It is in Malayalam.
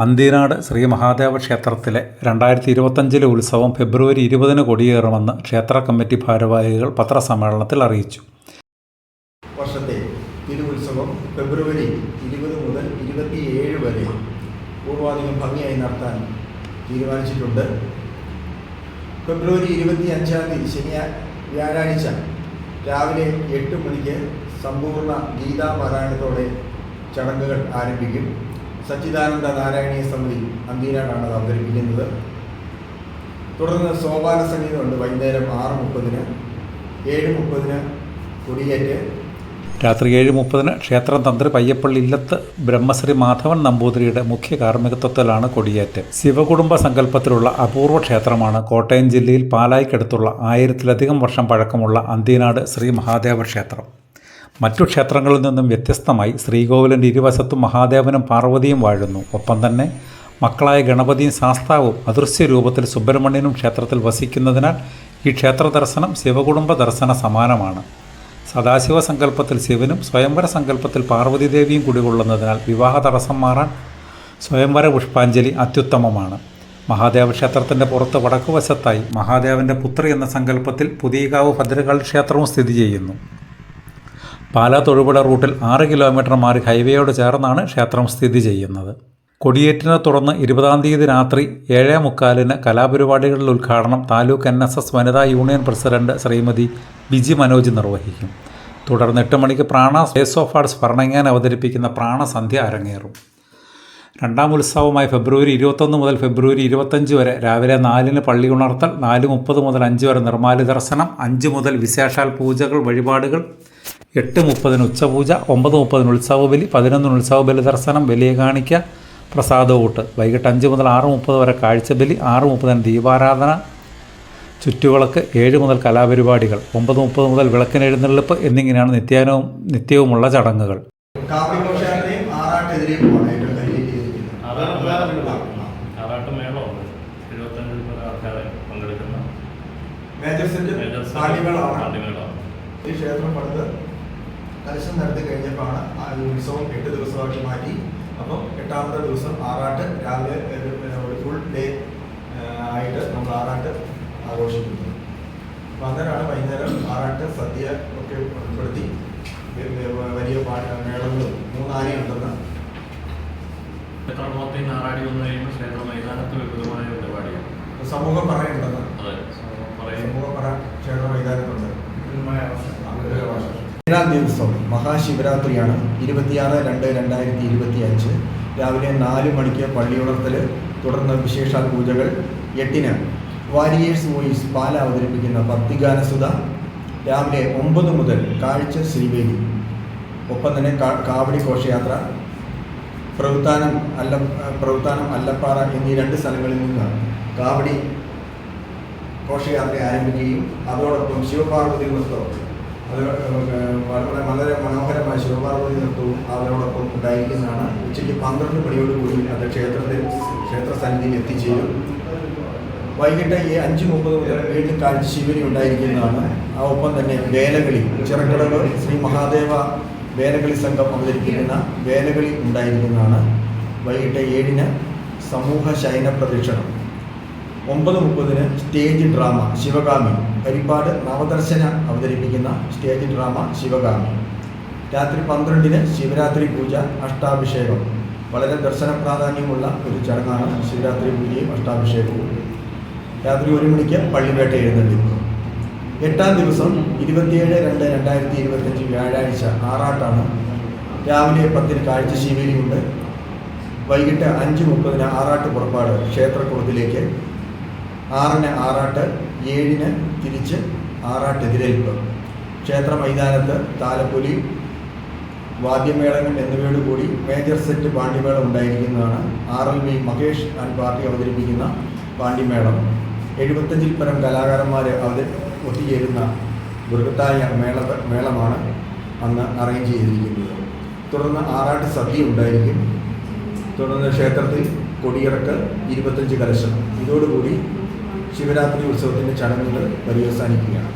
അന്തിനാട് ശ്രീ മഹാദേവ ക്ഷേത്രത്തിലെ 2025 ഉത്സവം ഫെബ്രുവരി 20 കൊടിയേറുമെന്ന് ക്ഷേത്ര കമ്മിറ്റി ഭാരവാഹികൾ പത്രസമ്മേളനത്തിൽ അറിയിച്ചു. വർഷത്തെ തിരുവുത്സവം ഫെബ്രുവരി 20 മുതൽ 27 വരെ പൂർവാധികം ഭംഗിയായി നടത്താൻ തീരുമാനിച്ചിട്ടുണ്ട്. ഫെബ്രുവരി 25-ാം തീയതി വ്യാഴാഴ്ച രാവിലെ 8 മണിക്ക് സമ്പൂർണ്ണ ഗീതാപാരായണത്തോടെ ചടങ്ങുകൾ ആരംഭിക്കും. സച്ചിദാനന്ദ നാരായണീയ സമിതി അന്തിനാടാണ് അത് അവതരിപ്പിക്കുന്നത്. തുടർന്ന് സോപാന സംഗീതമുണ്ട്. വൈകുന്നേരം 6:30-ന് 7:30-ന് കൊടിയേറ്റ്. രാത്രി 7:30-ന് ക്ഷേത്രം തന്ത്രി പയ്യപ്പള്ളി ഇല്ലത്ത് ബ്രഹ്മശ്രീ മാധവൻ നമ്പൂതിരിയുടെ മുഖ്യ കാർമ്മികത്വത്തിലാണ് കൊടിയേറ്റ്. ശിവകുടുംബ സങ്കല്പത്തിലുള്ള അപൂർവ ക്ഷേത്രമാണ് കോട്ടയം ജില്ലയിൽ പാലായ്ക്കടുത്തുള്ള 1000-ലധികം വർഷം പഴക്കമുള്ള അന്തിനാട് ശ്രീ മഹാദേവ ക്ഷേത്രം. മറ്റു ക്ഷേത്രങ്ങളിൽ നിന്നും വ്യത്യസ്തമായി ശ്രീകോവിലിൻ്റെ ഇരുവശത്തും മഹാദേവനും പാർവതിയും വാഴുന്നു. ഒപ്പം തന്നെ മക്കളായ ഗണപതിയും ശാസ്താവും അദൃശ്യ രൂപത്തിൽ സുബ്രഹ്മണ്യനും ക്ഷേത്രത്തിൽ വസിക്കുന്നതിനാൽ ഈ ക്ഷേത്ര ദർശനം ശിവകുടുംബ ദർശന സമാനമാണ്. സദാശിവ സങ്കല്പത്തിൽ ശിവനും സ്വയംവര സങ്കല്പത്തിൽ പാർവതീദേവിയും കുടികൊള്ളുന്നതിനാൽ വിവാഹ തടസ്സം മാറാൻ സ്വയംവര പുഷ്പാഞ്ജലി അത്യുത്തമമാണ്. മഹാദേവ ക്ഷേത്രത്തിൻ്റെ പുറത്ത് വടക്കുവശത്തായി മഹാദേവൻ്റെ പുത്രി എന്ന സങ്കല്പത്തിൽ പുതിയകാവ് ഭദ്രകാളി ക്ഷേത്രവും സ്ഥിതി ചെയ്യുന്നു. പാലാ തൊഴുപുഴ റൂട്ടിൽ 6 കിലോമീറ്റർ മാറി ഹൈവേയോട് ചേർന്നാണ് ക്ഷേത്രം സ്ഥിതി ചെയ്യുന്നത്. കൊടിയേറ്റിനെ തുടർന്ന് 20-ാം തീയതി രാത്രി 7:45-ന് കലാപരിപാടികളുടെ ഉദ്ഘാടനം താലൂക്ക് NSS വനിതാ യൂണിയൻ പ്രസിഡന്റ് ശ്രീമതി ബിജി മനോജ് നിർവഹിക്കും. തുടർന്ന് 8 മണിക്ക് പ്രാണ ഫേസ് ഓഫ് ആർട്സ് ഭരണങ്ങാൻ അവതരിപ്പിക്കുന്ന പ്രാണസന്ധ്യ അരങ്ങേറും. രണ്ടാം ഉത്സവമായി ഫെബ്രുവരി 21 മുതൽ ഫെബ്രുവരി 25 വരെ രാവിലെ 4-ന് പള്ളി ഉണർത്തൽ, 4:30 മുതൽ 5 വരെ നിർമ്മാല്യ ദർശനം, 5 മുതൽ വിശേഷാൽ പൂജകൾ വഴിപാടുകൾ, 8:30-ന് ഉച്ചപൂജ, 9:30-ന് ഉത്സവബലി, 11-ന് ഉത്സവബലി ദർശനം, വലിയ കാണിക്ക, പ്രസാദകൂട്ട്. വൈകിട്ട് 5 മുതൽ 6:30 വരെ കാഴ്ചബലി, 6:30-ന് ദീപാരാധന, ചുറ്റുവിളക്ക്, 7 മുതൽ കലാപരിപാടികൾ, 9:30 മുതൽ വിളക്കിനെഴുന്നള്ളിപ്പ് എന്നിങ്ങനെയാണ് നിത്യവുമുള്ള ചടങ്ങുകൾ. ഈ ക്ഷേത്രം പണിത് കലശം നടത്തി കഴിഞ്ഞപ്പോഴാണ് ഈ ഉത്സവം 8 ദിവസമാക്കി മാറ്റി. അപ്പോൾ 8ാമത്തെ ദിവസം ആറാട്ട് രാവിലെ ഒരു ഫുൾ ഡേ ആയിട്ട് നമ്മൾ ആറാട്ട് ആഘോഷിക്കുന്നത്. അപ്പോൾ അന്നേരമാണ് വൈകുന്നേരം ആറാട്ട് സദ്യ ഒക്കെ ഉൾപ്പെടുത്തി വലിയ മേളങ്ങളും 3 ആനയുണ്ടെന്ന്. സമൂഹം പറയുന്നുണ്ടെന്ന്. സമൂഹം പറ ക്ഷേത്ര മൈതാനത്തുണ്ട്. 7-ാം ദിവസം മഹാശിവരാത്രിയാണ്. 26/2/2025 രാവിലെ 4 മണിക്ക് പള്ളിയുണർത്തൽ, തുടർന്ന് വിശേഷാൽ പൂജകൾ. 8-ന് വാരിയേഴ്സ് വോയിസ് പാല അവതരിപ്പിക്കുന്ന ഭക്തിഗാനസുധ. രാവിലെ 9 മുതൽ കാഴ്ച ശ്രീവേദി. ഒപ്പം തന്നെ കാവടി ഘോഷയാത്ര. പ്രവൃത്താനം അല്ലപ്പാറ എന്നീ 2 സ്ഥലങ്ങളിൽ നിന്ന് കാവടി ഘോഷയാത്ര ആരംഭിക്കുകയും അതോടൊപ്പം ശിവപാർവതി നൃത്തം, അത് വളരെ മനോഹരമായ ശിവപാർവതി നൃത്തവും അതോടൊപ്പം ഉണ്ടായിരിക്കുന്നതാണ്. ഉച്ചയ്ക്ക് 12 മണിയോടുകൂടി അത് ക്ഷേത്ര സന്നിധിയിൽ എത്തിച്ചേരും. വൈകിട്ട് 5:30 മുതൽ വീണ്ടും കാഴ്ച ശിവനി ഉണ്ടായിരിക്കുന്നതാണ്. ഒപ്പം തന്നെ വേലകളി, ചിറക്കടവ് ശ്രീ മഹാദേവ വേലകളി സംഘം അവതരിപ്പിക്കുന്ന വേലകളി ഉണ്ടായിരിക്കുന്നതാണ്. വൈകിട്ട് 7-ന് സമൂഹ ശയന പ്രദക്ഷിണം. 9:30-ന് സ്റ്റേജ് ഡ്രാമ ശിവകാമി, ഹരിപ്പാട് നവദർശന അവതരിപ്പിക്കുന്ന സ്റ്റേജ് ഡ്രാമ ശിവകാമി. രാത്രി 12-ന് ശിവരാത്രി പൂജ, അഷ്ടാഭിഷേകം. വളരെ ദർശന പ്രാധാന്യമുള്ള ഒരു ചടങ്ങാണ് ശിവരാത്രി പൂജയും അഷ്ടാഭിഷേകവും. രാത്രി 1 മണിക്ക് പള്ളിവേട്ട എഴുന്നള്ളിപ്പ്. 8-ാം ദിവസം 27/2/2025 വ്യാഴാഴ്ച ആറാട്ടാണ്. രാവിലെ 10-ന് കാഴ്ച ശിവേലിയുണ്ട്. വൈകിട്ട് 5:30-ന് ആറാട്ട് പുറപ്പാട് ക്ഷേത്രക്കുളത്തിലേക്ക്. 6-ന് ആറാട്ട്, 7-ന് തിരിച്ച് ആറാട്ട് എതിരേൽപ്പ്. ക്ഷേത്ര മൈതാനത്ത് താലപ്പൊലി, വാദ്യമേളങ്ങൾ എന്നിവയോടുകൂടി മേജർ സെറ്റ് പാണ്ടിമേളം ഉണ്ടായിരിക്കുന്നതാണ്. RLV മഹേഷ് ആൻഡ് പാർട്ടി അവതരിപ്പിക്കുന്ന പാണ്ടിമേളം. 75-ൽ പരം കലാകാരന്മാർ ഒത്തുചേരുന്ന ബൃഹത്തായ മേളമാണ് അന്ന് അറേഞ്ച് ചെയ്തിരിക്കുന്നത്. തുടർന്ന് ആറാട്ട് സദ്യ ഉണ്ടായിരിക്കും. തുടർന്ന് ക്ഷേത്രത്തിൽ കൊടിയിറക്ക്, 25 കലശം. ഇതോടുകൂടി ശിവരാത്രി ഉത്സവത്തിൻ്റെ ചടങ്ങുകൾ പര്യവസാനിക്കുകയാണ്.